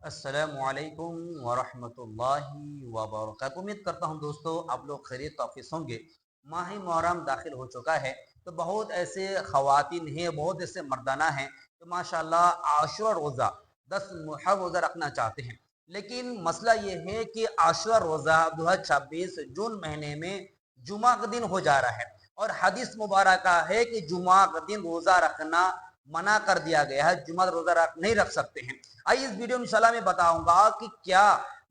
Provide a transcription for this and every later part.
अस्सलामुअलैकुम वरहमतुल्लाहि वबरकातुहू। उम्मीद करता हूँ दोस्तों आप लोग खैरियत वाफिस होंगे। माह मुहर्रम दाखिल हो चुका है तो बहुत ऐसे ख़वातीन हैं, बहुत ऐसे मर्दाना हैं तो माशाल्लाह आशूरा रोज़ा 10 मुहर्रम रोज़ा रखना चाहते हैं। लेकिन मसला ये है कि आशूरा रोज़ा 2026 जून महीने में जुमा का दिन हो जा रहा है और हदीस मुबारक है कि जुमा का दिन रोज़ा रखना मना कर दिया गया है। जुमा रोज़ा नहीं रख सकते हैं। आइए इस वीडियो में इंशाल्लाह मैं बताऊंगा कि क्या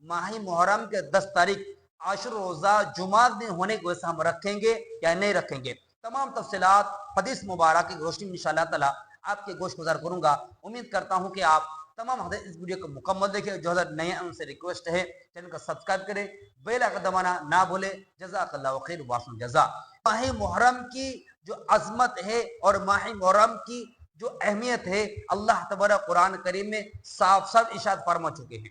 माह मुहर्रम के 10 तारीख आशूरा रोज़ा जुमा दिन होने की वजह से हम रखेंगे या नहीं रखेंगे। तमाम तफसीलात हदीस मुबारक की रोशनी में इंशाल्लाह ताला आपके गोश गुजार करूंगा। उम्मीद करता हूं कि आप तमाम हदीस इस वीडियो को मुकम्मल देखें। जो हजरत नए हैं उनसे रिक्वेस्ट है चैनल को सब्सक्राइब करें, बेल आइकन दबाना ना भूले। जज़ाकल्लाहु खैर वासन जज़ा। माह मुहर्रम की जो अजमत है और माह मुहर्रम की जो अहमियत है अल्लाह तबारक कुरान करीम में साफ साफ इरशाद फरमा चुके हैं।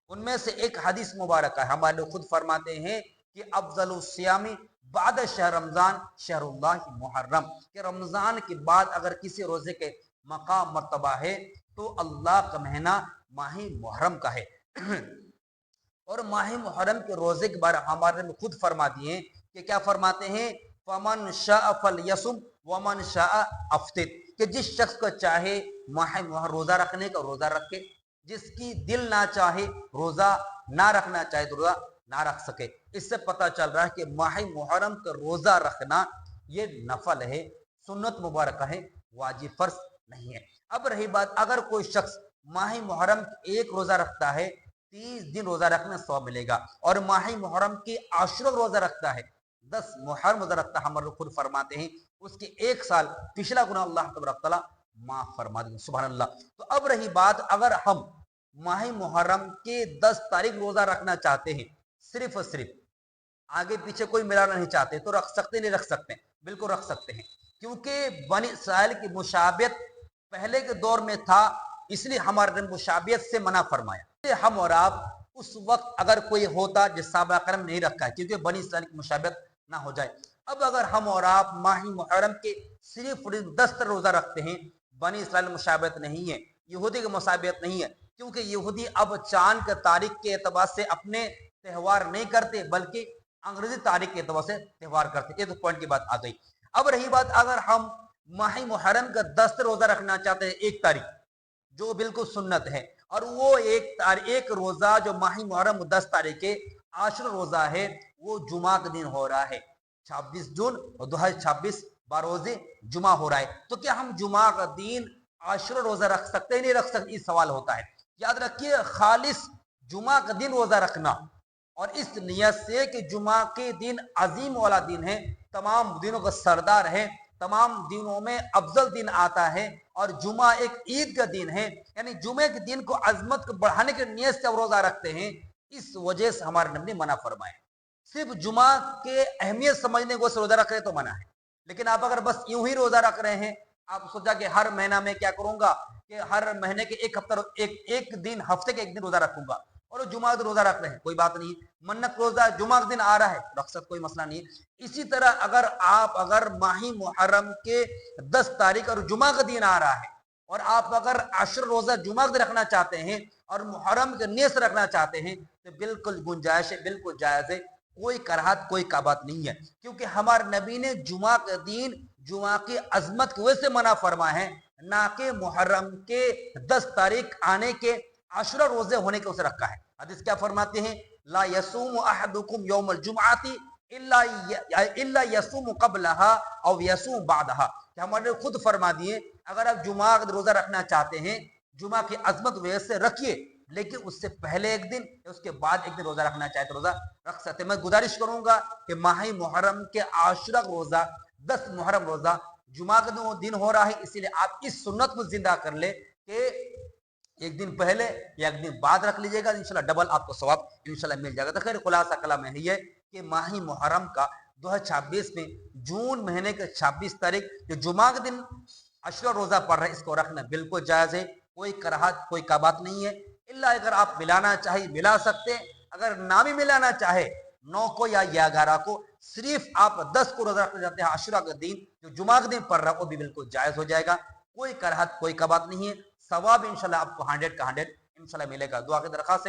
उनमें से एक हदीस मुबारक है, हमारे लोग खुद फरमाते हैं कि अफजलुस सियामी बाद शहर रमजान शहरुल्लाह मुहर्रम, कि रमजान के बाद अगर किसी रोजे के मकाम मर्तबा है तो अल्लाह का महीना माही मुहर्रम का है। और माह मुहर्रम के रोजे के बारे हमारे में खुद फरमा दिए कि क्या फरमाते हैं, फमन शाअ फलयसुम वमन शाअ अफ्तिर, कि जिस शख्स को चाहे माह मुहर्रम रोजा रखने का रोजा रखे, जिसकी दिल ना चाहे रोजा ना रखना चाहे तो रोजा ना रख सके। इससे पता चल रहा है कि माह मुहर्रम का रोजा रखना ये नफल है, सुन्नत मुबारक है, वाजिब फर्ज नहीं है। अब रही बात, अगर कोई शख्स माह मुहर्रम एक रोजा रखता है 30 दिन रोजा रखने 100 मिलेगा, और माही मुहर्रम की आशुरा रोजा रखता है 10 मुहर्रम रोजा रखता है, हम लोग खुद फरमाते हैं उसके एक साल पिछला गुनाह अल्लाह तबारक तआला माफ फरमा देंगे। सुभान अल्लाह। तो अब रही बात, अगर हम माही मुहर्रम के 10 तारीख रोजा रखना चाहते हैं, सिर्फ और सिर्फ आगे पीछे कोई मिलाना नहीं चाहते तो रख सकते नहीं रख सकते, बिल्कुल रख सकते हैं, क्योंकि बनी इसराइल की मुशाबियत पहले के दौर में था, इसलिए हमारे मुशाबियत से मना फरमाया। हम और आप उस वक्त अगर कोई होता जिस साहबा करम नहीं रखा है, क्योंकि बनी इसराइल की मुशाबियत ना हो जाए। अब अगर हम और आप माही मुहर्रम के सिर्फ 10 रोजा रखते हैं, बनी इसराइल मुशाबियत नहीं है, यहूदी की मुशाबियत नहीं है, क्योंकि यहूदी अब चांद के तारीख के एतबार से अपने त्यौहार नहीं करते बल्कि अंग्रेजी तारीख के एतबार से त्यौहार करते। ये तो पॉइंट की बात आ गई। अब रही बात, अगर हम माही मुहर्रम का 10 रोजा रखना चाहते हैं, एक तारीख जो बिल्कुल सुन्नत है, और वो एक रोजा जो माही मुहर्रम 10 तारीख के आशुरा रोजा है वो जुमा का दिन हो रहा है 26 जून 2026 बारोजे जुमा हो रहा है। तो क्या हम जुमा का दिन आशुरा रोजा रख सकते हैं नहीं रख सकते, इस सवाल होता है। याद रखिए, खालिस जुमा का दिन रोजा रखना और इस नियत से कि जुमा के दिन अजीम वाला दिन है, तमाम दिनों का सरदार है, तमाम दिनों में अफजल दिन आता है, और जुमा एक ईद का दिन है, यानी जुमे के दिन को अजमत को बढ़ाने के नियत से रोजा रखते हैं। इस वजह से हमारे नबी ने मना फरमाया। सिर्फ जुमा के अहमियत समझने को रोजा रख रहे तो मना है। लेकिन आप अगर बस यूं ही रोजा रख रहे हैं, आप सोचा कि हर महीना में क्या करूंगा कि हर महीने के एक हफ्ता एक दिन, हफ्ते के एक दिन रोजा रखूंगा, और जुमा का रोजा रख रहे हैं, कोई बात नहीं। मन्नत रोजा जुमा का दिन आ रहा है, रख सकते, कोई मसला नहीं है। इसी तरह अगर माही मुहर्रम के 10 तारीख और जुमा का दिन आ रहा है, और आप अगर आशुरा रोजा जुमा का दिन रखना चाहते हैं और मुहर्रम के नियत से रखना चाहते हैं तो बिल्कुल गुंजाइश है, बिल्कुल जायज है, कोई कराहत कोई काबात नहीं है, क्योंकि हमारे नबी ने जुमा के दिन जुमा की अजमत की वजह से मना फरमा है, ना कि मुहर्रम के 10 तारीख आने के आशुरा रोजे होने के उसे रखा है। हदीस क्या फरमाते हैं, ला यसूम अहदुकुम यौमल जुमआती इल्ला यसूम क़ब्लहा औ यसूम बादहा। हमारे खुद फरमा दिए, अगर आप जुमा का रोजा रखना चाहते हैं, जुमा की अजमत वजह से रखिए, लेकिन उससे पहले एक दिन या उसके बाद एक दिन रोजा रखना चाहे तो रोजा रख सकते। मैं गुजारिश करूंगा कि माही मुहर्रम के आशुरा रोजा 10 मुहर्रम रोजा जुमा का दिन हो रहा है, इसीलिए आप इस सुन्नत को जिंदा कर ले कि एक दिन पहले या एक दिन बाद रख लीजिएगा, इंशाल्लाह डबल आपको सवाब इंशाल्लाह मिल जाएगा। तो खैर खुलासा कलाम है ये कि माही मुहर्रम का 2026 में जून महीने के 26 तारीख जो जुमा के दिन अशरा रोजा पड़ रहा है, इसको रखना बिल्कुल जायज है, कोई कराहत कोई काबात नहीं है। इल्ला अगर आप मिलाना चाहे मिला सकते हैं, अगर ना भी मिलाना चाहे 9 को या 11 को, सिर्फ आप 10 को रोजा रखना चाहते हैं अशरा का दिन जो जुमा का दिन पड़ रहा है, वो भी बिल्कुल जायज हो जाएगा, कोई कराहत कोई काबात नहीं है। सवाब इंशाल्लाह आपको 100 का 100 इंशाल्लाह मिलेगा। दुआ की दरख्वास्त है।